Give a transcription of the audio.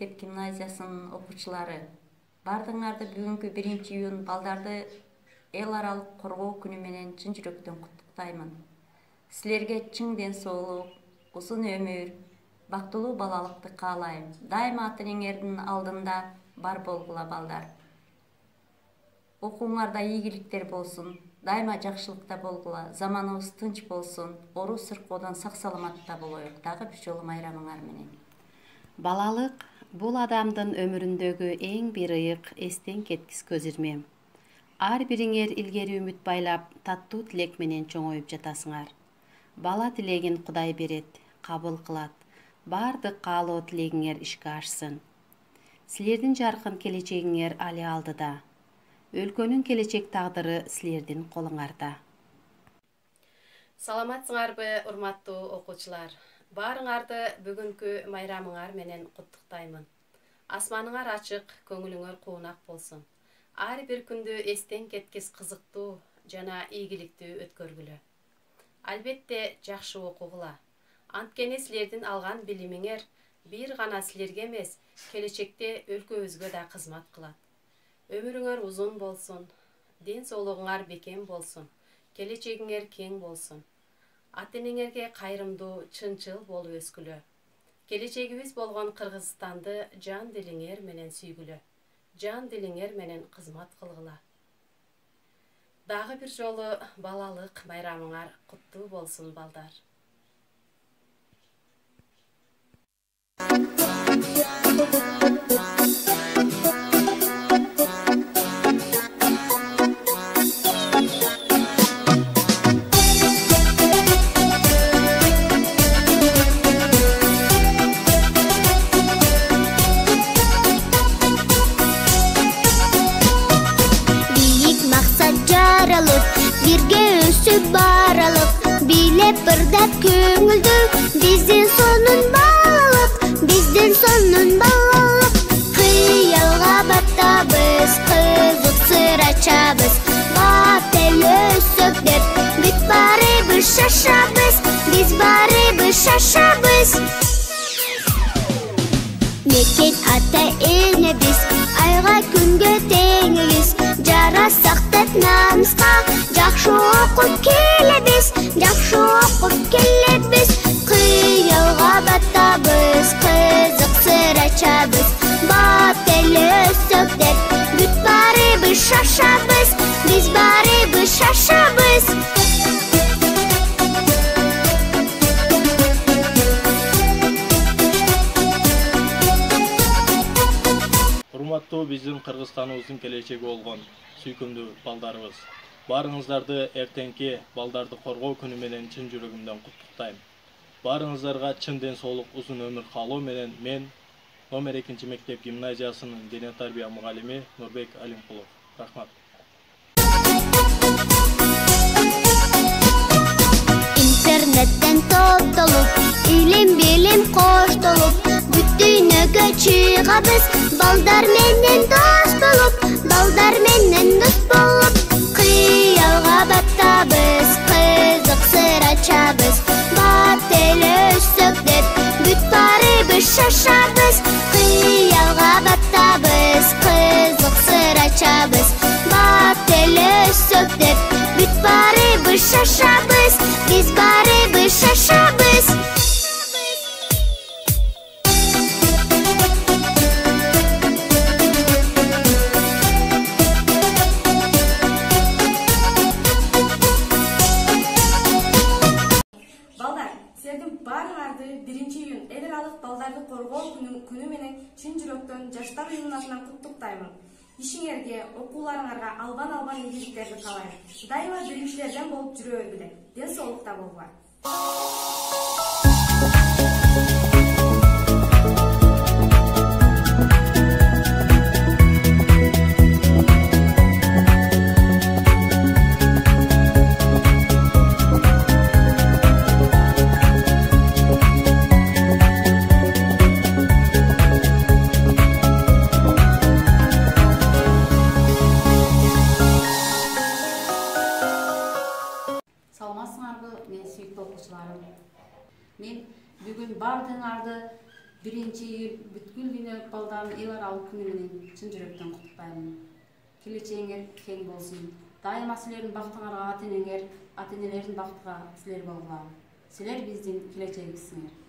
мектеп гимназиясынын окуучулары, бардыңарды бүгүнкү 1-iyun балдарды эл аралык коргоо күнү менен чын жүрөктөн куттуктаймын. Силерге чың ден соолук, узун өмүр, бактылуу балалыкты каалайм. Дайыма ата энеңердин алдында бар болгула балдар. Окууңарда ийгиликтер болсун, дайыма жакшылыкта болгула, заманыбыз тынч болсун, ору сыркоодон сак саламатта болоюк. Дагы бир жолу майрамыңар менен. Балалык бул адамдын өмүрүндөгү эң бир ыйык, эстен кеткис көз ирме. Ар бириңер илгери үмүт байлап, таттуу тилек менен чоңоюп жатасыңар. Бала тилегин Кудай берет, кабыл кылат. Бардык каалоо тилегиңер ишке ашсын. Силердин жаркын келечегиңер али алдыда. Өлкөнүн келечек тагдыры силердин колуңарда. Саламатсыңарбы, урматтуу окуучулар. Баарыңарды бүгүнкү майрамыңар менен куттуктаймын. Асманыңар ачык, көңүлүңөр куунак болсун. Ар бир күндү эстен кеткис кызыктуу жана ийгиликтүү өткөргүлө. Албетте жакшы окугула. Анткени силердин алган билимиңер бир гана силерге эмес, келечекте өлкөбүзгө да кызмат кылат. Өмүрүңөр узун болсун, ден соолугуңар бекем болсун, келечегиңер кең болсун. Ата энеңерге кайрымдуу, чынчыл болуп өскүлө. Келечегибиз болгон Кыргызстанды жан дилиңер менен сүйгүлө. Жан дилиңер менен кызмат кылгыла. Дагы бир жолу балалык майрамыңар куттуу болсун, балдар. Birge ösüp baralıq, bilep bırdap köngüldü. Bizdin sonun balalık, bizdin sonun balalık. Kıyalga battabız, kızık sır açabız. Bat el ösök dep, büt bari şaşabız. Biz bari şaşabız. Meket ata ene biz, ayga күнгө теңиз. Жарасак деп намыска, жакшы окуп келебиз, жакшы окуп келебиз. Кыялга баттабыз, кызык сыр ачабыз. Бат эл өсөк деп, бүт барыбыз шашабыз. Биз барыбыз шашабыз. Урматтуу биздин Кыргызстаныбыздын келечеги болгон сүйкүмдүү балдарыбыз. Баарыңыздарды эртеңки балдарды коргоо күнү менен чын жүрөгүмдөн куттуктайм. Баарыңыздарга чын ден соолук, узун өмүр каалоо менен мен номер 2 мектеп гимназиясынын дене тарбия мугалими Нурбек Алимкулов. Рахмат. Интернеттен топтолуп, илим билим коштолуп, бүт дүйнөгө чыгабыз. Балдар менен дос болуп, балдар менен дос болуп. Кыялга баттабыз, кызык сыр ачабыз. Бат эл өсөк деп, бүт барыбыз шашабыз. Кыялга баттабыз, кызык сыр ачабыз. Бат эл өсөк деп, бүт барыбыз шашабыз. Биз барыбыз шашабыз. Баарыңарды 1-iyun эл аралык балдарды коргоо күнү менен чын жүрөктөн жаштар уюмунун атынан куттуктаймын. Ишиңерге, окууларыңарга албан ийгиликтерди каалайм. Дайыма билүүчүлөрдөн болуп жүрө бергиле. Ден соолукта болгула. Саламатсыңарбы, мен сүйүктүү окуучуларым. Мен бүгүн бардыңарды 1 iyul бүткүл дүйнөлүк балдардын эл аралык күнү менен чын жүрөктөн куттуктаймын. Келечегиңер кең болсун. Дайыма силердин бактыңарга ата энелердин бактыга силер болгула. Силер биздин келечегибизсиңер.